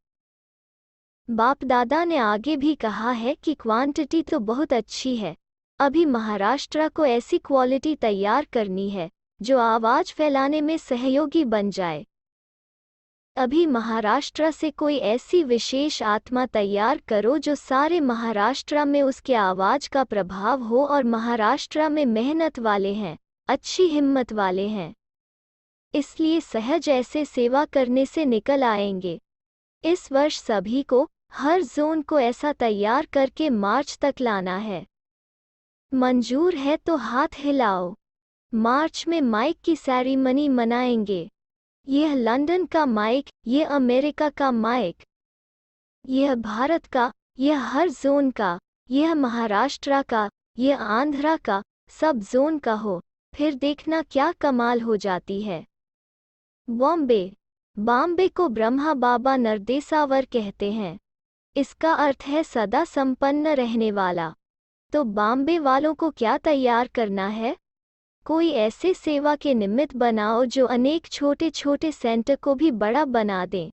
A: बाप दादा ने आगे भी कहा है कि क्वांटिटी तो बहुत अच्छी है, अभी महाराष्ट्र को ऐसी क्वालिटी तैयार करनी है जो आवाज फैलाने में सहयोगी बन जाए। अभी महाराष्ट्र से कोई ऐसी विशेष आत्मा तैयार करो जो सारे महाराष्ट्र में उसके आवाज का प्रभाव हो और महाराष्ट्र में मेहनत वाले हैं, अच्छी हिम्मत वाले हैं, इसलिए सहज ऐसे सेवा करने से निकल आएंगे। इस वर्ष सभी को हर जोन को ऐसा तैयार करके मार्च तक लाना है। मंजूर है तो हाथ हिलाओ। मार्च में माइक की सेरेमनी मनाएंगे। यह लंदन का माइक, यह अमेरिका का माइक, यह भारत का, यह हर जोन का, यह महाराष्ट्र का, यह आंध्रा का, सब जोन का हो, फिर देखना क्या कमाल हो जाती है। बॉम्बे को ब्रह्मा बाबा नरदेसावर कहते हैं। इसका अर्थ है सदा संपन्न रहने वाला। तो बॉम्बे वालों को क्या तैयार करना है, कोई ऐसे सेवा के निमित्त बनाओ जो अनेक छोटे छोटे सेंटर को भी बड़ा बना दें।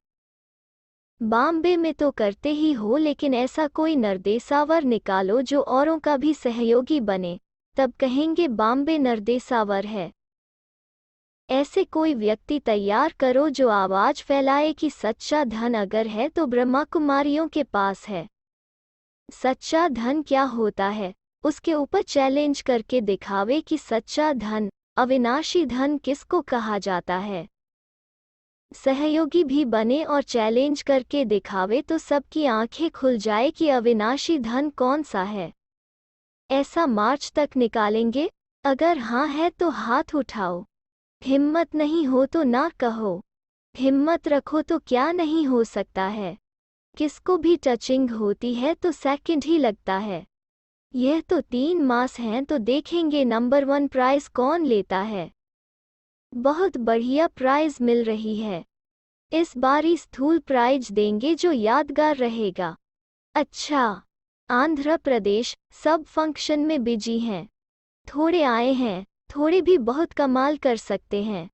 A: बॉम्बे में तो करते ही हो, लेकिन ऐसा कोई नरदेसावर निकालो जो औरों का भी सहयोगी बने, तब कहेंगे बॉम्बे नरदेसावर है। ऐसे कोई व्यक्ति तैयार करो जो आवाज फैलाए कि सच्चा धन अगर है तो ब्रह्मा कुमारियों के पास है। सच्चा धन क्या होता है, उसके ऊपर चैलेंज करके दिखावे कि सच्चा धन, अविनाशी धन किसको कहा जाता है। सहयोगी भी बने और चैलेंज करके दिखावे तो सबकी आंखें खुल जाए कि अविनाशी धन कौन सा है। ऐसा मार्च तक निकालेंगे। अगर हाँ है तो हाथ उठाओ, हिम्मत नहीं हो तो ना कहो, हिम्मत रखो तो क्या नहीं हो सकता है। किसको भी टचिंग होती है तो सेकंड ही लगता है। यह तो 3 मास हैं तो देखेंगे नंबर 1 प्राइज कौन लेता है। बहुत बढ़िया प्राइज मिल रही है। इस बारी स्थूल प्राइज देंगे जो यादगार रहेगा। अच्छा, आंध्र प्रदेश सब फंक्शन में बिजी हैं। थोड़े आए हैं, थोड़े भी बहुत कमाल कर सकते हैं।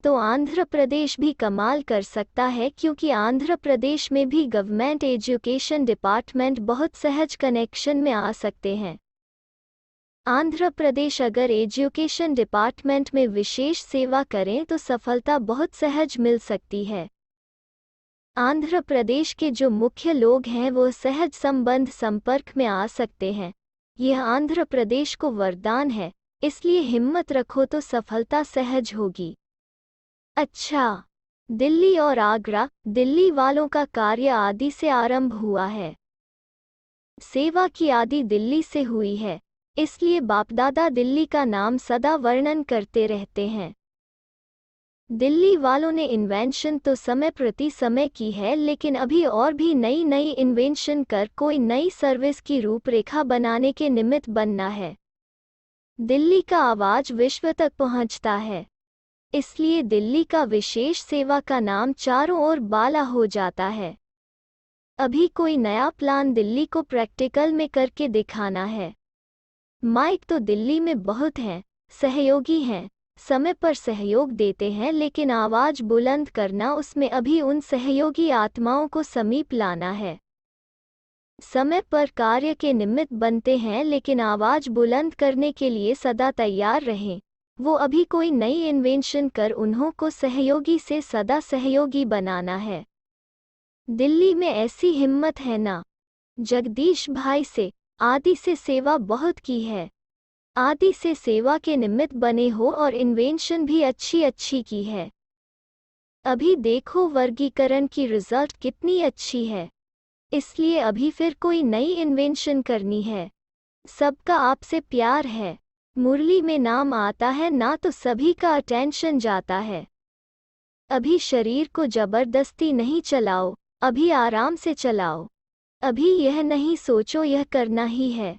A: तो आंध्र प्रदेश भी कमाल कर सकता है क्योंकि आंध्र प्रदेश में भी गवर्नमेंट एजुकेशन डिपार्टमेंट बहुत सहज कनेक्शन में आ सकते हैं। आंध्र प्रदेश अगर एजुकेशन डिपार्टमेंट में विशेष सेवा करें तो सफलता बहुत सहज मिल सकती है। आंध्र प्रदेश के जो मुख्य लोग हैं वो सहज संबंध संपर्क में आ सकते हैं। यह आंध्र प्रदेश को वरदान है, इसलिए हिम्मत रखो तो सफलता सहज होगी। अच्छा, दिल्ली और आगरा, दिल्ली वालों का कार्य आदि से आरंभ हुआ है। सेवा की आदि दिल्ली से हुई है, इसलिए बापदादा दिल्ली का नाम सदा वर्णन करते रहते हैं। दिल्ली वालों ने इन्वेंशन तो समय प्रति समय की है, लेकिन अभी और भी नई नई इन्वेंशन कर कोई नई सर्विस की रूपरेखा बनाने के निमित्त बनना है। दिल्ली का आवाज विश्व तक पहुंचता है, इसलिए दिल्ली का विशेष सेवा का नाम चारों ओर बाला हो जाता है। अभी कोई नया प्लान दिल्ली को प्रैक्टिकल में करके दिखाना है। माइक तो दिल्ली में बहुत हैं, सहयोगी हैं, समय पर सहयोग देते हैं, लेकिन आवाज बुलंद करना, उसमें अभी उन सहयोगी आत्माओं को समीप लाना है। समय पर कार्य के निमित्त बनते हैं, लेकिन आवाज बुलंद करने के लिए सदा तैयार रहें। वो अभी कोई नई इन्वेंशन कर उन्हों को सहयोगी से सदा सहयोगी बनाना है। दिल्ली में ऐसी हिम्मत है ना। जगदीश भाई से, आदि से सेवा बहुत की है। आदि से सेवा के निमित्त बने हो और इन्वेंशन भी अच्छी अच्छी की है। अभी देखो वर्गीकरण की रिजल्ट कितनी अच्छी है, इसलिए अभी फिर कोई नई इन्वेंशन करनी है। सबका आपसे प्यार है। मुरली में नाम आता है ना तो सभी का अटेंशन जाता है। अभी शरीर को जबरदस्ती नहीं चलाओ, अभी आराम से चलाओ। अभी यह नहीं सोचो यह करना ही है,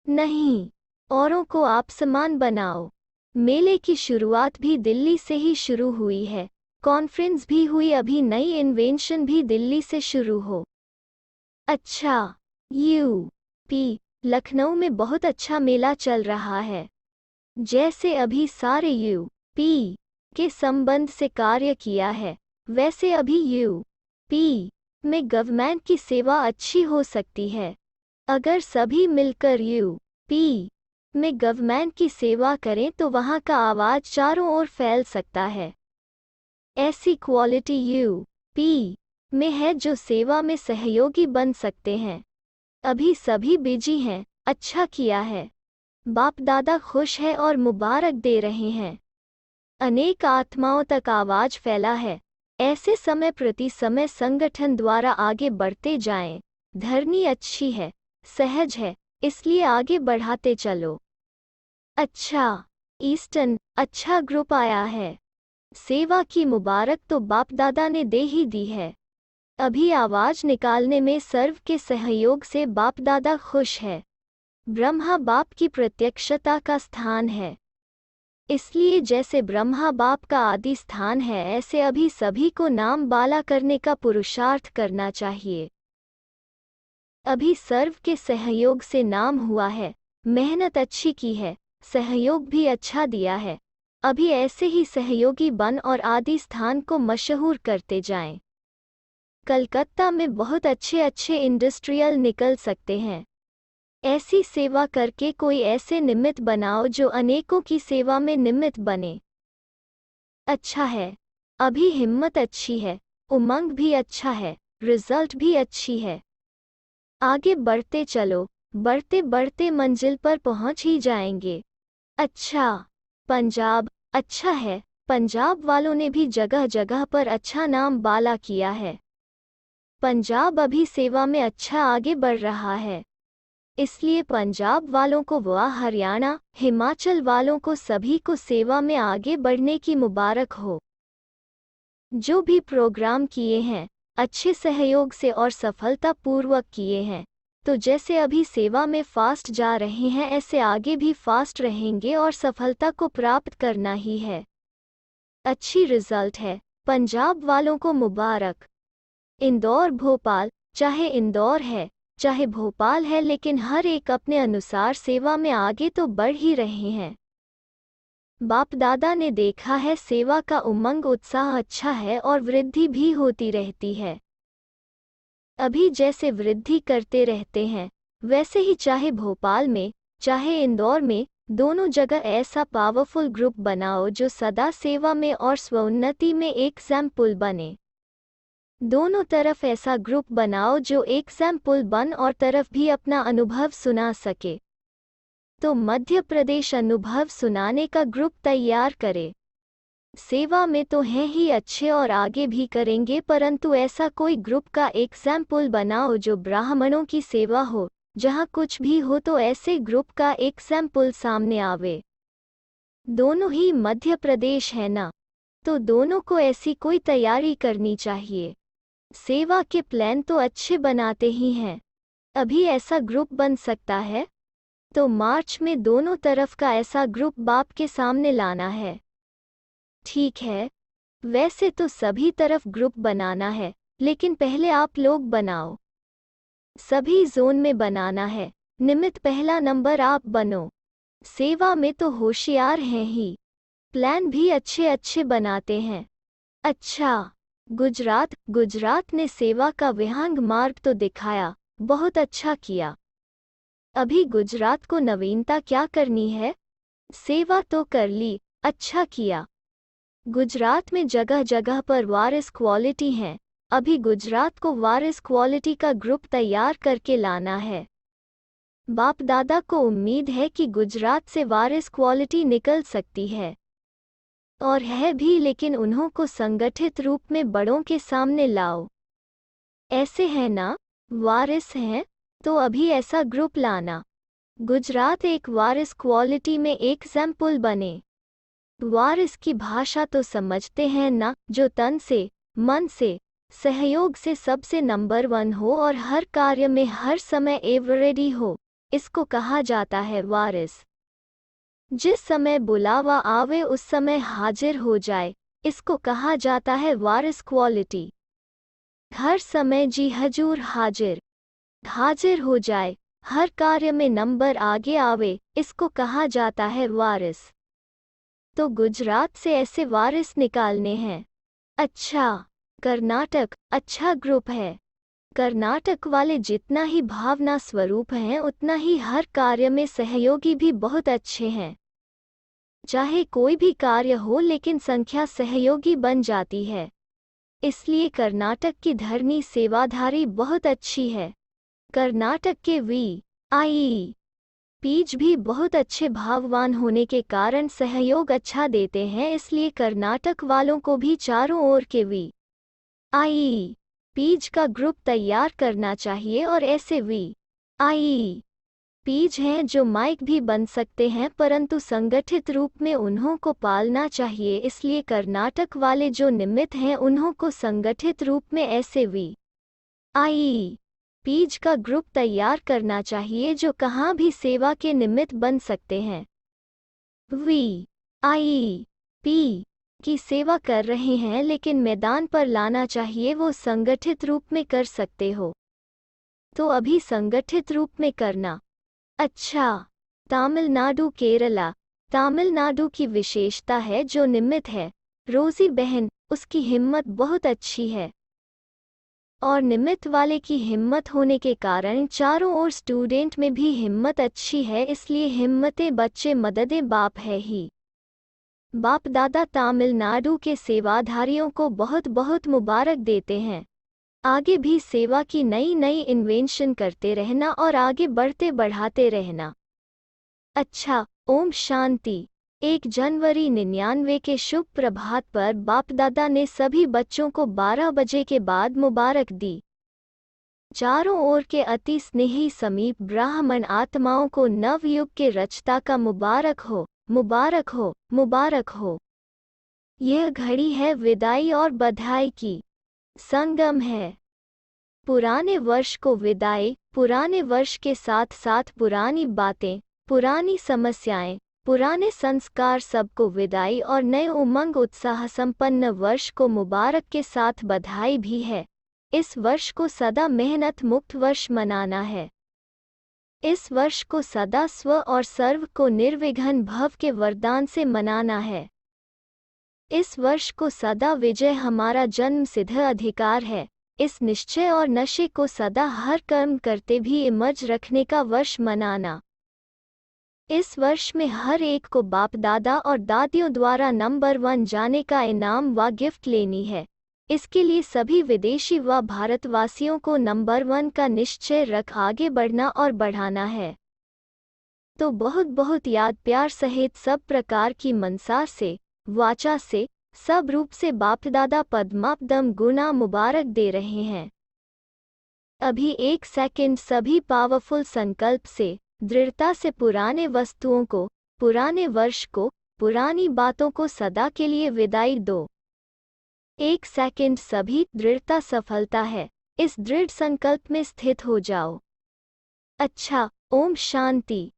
A: नहीं, औरों को आप समान बनाओ। मेले की शुरुआत भी दिल्ली से ही शुरू हुई है, कॉन्फ्रेंस भी हुई, अभी नई इन्वेंशन भी दिल्ली से शुरू हो। अच्छा, यूपी लखनऊ में बहुत अच्छा मेला चल रहा है। जैसे अभी सारे यूपी के संबंध से कार्य किया है, वैसे अभी यूपी में गवर्नमेंट की सेवा अच्छी हो सकती है। अगर सभी मिलकर यूपी में गवर्नमेंट की सेवा करें तो वहां का आवाज चारों ओर फैल सकता है। ऐसी क्वालिटी यूपी में है जो सेवा में सहयोगी बन सकते हैं। अभी सभी बिजी हैं, अच्छा किया है। बाप दादा खुश है और मुबारक दे रहे हैं। अनेक आत्माओं तक आवाज फैला है। ऐसे समय प्रति समय संगठन द्वारा आगे बढ़ते जाएं। धरनी अच्छी है, सहज है, इसलिए आगे बढ़ाते चलो। अच्छा, ईस्टर्न अच्छा ग्रुप आया है। सेवा की मुबारक तो बाप दादा ने दे ही दी है। अभी आवाज निकालने में सर्व के सहयोग से बाप दादा खुश है। ब्रह्मा बाप की प्रत्यक्षता का स्थान है, इसलिए जैसे ब्रह्मा बाप का आदि स्थान है, ऐसे अभी सभी को नाम बाला करने का पुरुषार्थ करना चाहिए। अभी सर्व के सहयोग से नाम हुआ है, मेहनत अच्छी की है, सहयोग भी अच्छा दिया है। अभी ऐसे ही सहयोगी बन और आदि स्थान को मशहूर करते जाएं। कलकत्ता में बहुत अच्छे अच्छे इंडस्ट्रियल निकल सकते हैं। ऐसी सेवा करके कोई ऐसे निमित्त बनाओ जो अनेकों की सेवा में निमित्त बने। अच्छा है, अभी हिम्मत अच्छी है, उमंग भी अच्छा है, रिजल्ट भी अच्छी है। आगे बढ़ते चलो, बढ़ते बढ़ते मंजिल पर पहुंच ही जाएंगे। अच्छा, पंजाब अच्छा है, पंजाब वालों ने भी जगह जगह पर अच्छा नाम बाला किया है। पंजाब अभी सेवा में अच्छा आगे बढ़ रहा है, इसलिए पंजाब वालों को व हरियाणा, हिमाचल वालों को सभी को सेवा में आगे बढ़ने की मुबारक हो। जो भी प्रोग्राम किए हैं, अच्छे सहयोग से और सफलतापूर्वक किए हैं, तो जैसे अभी सेवा में फास्ट जा रहे हैं ऐसे आगे भी फास्ट रहेंगे और सफलता को प्राप्त करना ही है। अच्छी रिजल्ट है। पंजाब वालों को मुबारक। इंदौर भोपाल, चाहे इंदौर है चाहे भोपाल है, लेकिन हर एक अपने अनुसार सेवा में आगे तो बढ़ ही रहे हैं। बाप दादा ने देखा है सेवा का उमंग उत्साह अच्छा है और वृद्धि भी होती रहती है। अभी जैसे वृद्धि करते रहते हैं वैसे ही चाहे भोपाल में चाहे इंदौर में दोनों जगह ऐसा पावरफुल ग्रुप बनाओ जो सदा सेवा में और स्वोन्नति में एग्जाम्पल बने। दोनों तरफ ऐसा ग्रुप बनाओ जो एग्जाम्पल बन और तरफ भी अपना अनुभव सुना सके। तो मध्य प्रदेश अनुभव सुनाने का ग्रुप तैयार करे। सेवा में तो हैं ही अच्छे और आगे भी करेंगे, परंतु ऐसा कोई ग्रुप का एग्जाम्पल बनाओ जो ब्राह्मणों की सेवा हो। जहाँ कुछ भी हो तो ऐसे ग्रुप का एग्जाम्पल सामने आवे। दोनों ही मध्य प्रदेश है ना, तो दोनों को ऐसी कोई तैयारी करनी चाहिए। सेवा के प्लान तो अच्छे बनाते ही हैं। अभी ऐसा ग्रुप बन सकता है तो मार्च में दोनों तरफ का ऐसा ग्रुप बाप के सामने लाना है। ठीक है, वैसे तो सभी तरफ ग्रुप बनाना है, लेकिन पहले आप लोग बनाओ। सभी जोन में बनाना है। निमित्त पहला नंबर आप बनो। सेवा में तो होशियार हैं ही, प्लान भी अच्छे अच्छे बनाते हैं। अच्छा, गुजरात ने सेवा का विहंग मार्ग तो दिखाया, बहुत अच्छा किया। अभी गुजरात को नवीनता क्या करनी है? सेवा तो कर ली, अच्छा किया। गुजरात में जगह जगह पर वारिस क्वालिटी हैं। अभी गुजरात को वारिस क्वालिटी का ग्रुप तैयार करके लाना है। बाप दादा को उम्मीद है कि गुजरात से वारिस क्वालिटी निकल सकती है और है भी, लेकिन उन्हों को संगठित रूप में बड़ों के सामने लाओ। ऐसे है ना, वारिस हैं तो अभी ऐसा ग्रुप लाना। गुजरात एक वारिस क्वालिटी में एग्जाम्पल बने। वारिस की भाषा तो समझते हैं ना, जो तन से मन से सहयोग से सबसे नंबर 1 हो और हर कार्य में हर समय एवरेडी हो, इसको कहा जाता है वारिस। जिस समय बुलावा आवे उस समय हाजिर हो जाए, इसको कहा जाता है वारिस क्वालिटी। हर समय जी हजूर हाजिर हो जाए, हर कार्य में नंबर आगे आवे, इसको कहा जाता है वारिस। तो गुजरात से ऐसे वारिस निकालने हैं। अच्छा, कर्नाटक अच्छा ग्रुप है। कर्नाटक वाले जितना ही भावना स्वरूप हैं उतना ही हर कार्य में सहयोगी भी बहुत अच्छे हैं। चाहे कोई भी कार्य हो लेकिन संख्या सहयोगी बन जाती है, इसलिए कर्नाटक की धरनी सेवाधारी बहुत अच्छी है। कर्नाटक के वी.आई. पीज भी बहुत अच्छे भाववान होने के कारण सहयोग अच्छा देते हैं, इसलिए कर्नाटक वालों को भी चारों ओर के वी.आई. पीज का ग्रुप तैयार करना चाहिए और ऐसे वी.आई. पीज हैं जो माइक भी बन सकते हैं, परंतु संगठित रूप में उन्हों को पालना चाहिए। इसलिए कर्नाटक वाले जो निमित्त हैं उन्हों को संगठित रूप में ऐसे वी.आई. पीज का ग्रुप तैयार करना चाहिए जो कहाँ भी सेवा के निमित्त बन सकते हैं। वी.आई. पी की सेवा कर रहे हैं लेकिन मैदान पर लाना चाहिए, वो संगठित रूप में कर सकते हो तो अभी संगठित रूप में करना। अच्छा, तमिलनाडु की विशेषता है जो निमित्त है रोजी बहन, उसकी हिम्मत बहुत अच्छी है और निमित्त वाले की हिम्मत होने के कारण चारों ओर स्टूडेंट में भी हिम्मत अच्छी है, इसलिए हिम्मते बच्चे मददे बाप है ही। बाप दादा तमिलनाडु के सेवाधारियों को बहुत बहुत मुबारक देते हैं। आगे भी सेवा की नई नई इन्वेंशन करते रहना और आगे बढ़ाते रहना। अच्छा, ओम शांति। 1 जनवरी 99 के शुभ प्रभात पर बाप दादा ने सभी बच्चों को 12 बजे के बाद मुबारक दी। चारों ओर के अति स्नेही समीप ब्राह्मण आत्माओं को नवयुग के रचता का मुबारक हो, मुबारक हो, मुबारक हो। यह घड़ी है विदाई और बधाई की। संगम है। पुराने वर्ष को विदाई, पुराने वर्ष के साथ साथ पुरानी बातें, पुरानी समस्याएं, पुराने संस्कार सबको विदाई और नए उमंग उत्साह संपन्न वर्ष को मुबारक के साथ बधाई भी है। इस वर्ष को सदा मेहनत मुक्त वर्ष मनाना है। इस वर्ष को सदा स्व और सर्व को निर्विघ्न भव के वरदान से मनाना है। इस वर्ष को सदा विजय हमारा जन्म सिद्ध अधिकार है। इस निश्चय और नशे को सदा हर कर्म करते भी इमर्ज रखने का वर्ष मनाना। इस वर्ष में हर एक को बाप दादा और दादियों द्वारा नंबर 1 जाने का इनाम व गिफ्ट लेनी है। इसके लिए सभी विदेशी व भारतवासियों को नंबर 1 का निश्चय रख आगे बढ़ना और बढ़ाना है। तो बहुत बहुत याद प्यार सहित सब प्रकार की मनसा से, वाचा से, सब रूप से बाप दादा पद्मापदम गुना मुबारक दे रहे हैं। अभी 1 सेकंड सभी पावरफुल संकल्प से, दृढ़ता से पुराने वस्तुओं को, पुराने वर्ष को, पुरानी बातों को सदा के लिए विदाई दो। 1 सेकंड सभी दृढ़ता सफलता है। इस दृढ़ संकल्प में स्थित हो जाओ। अच्छा, ओम शांति।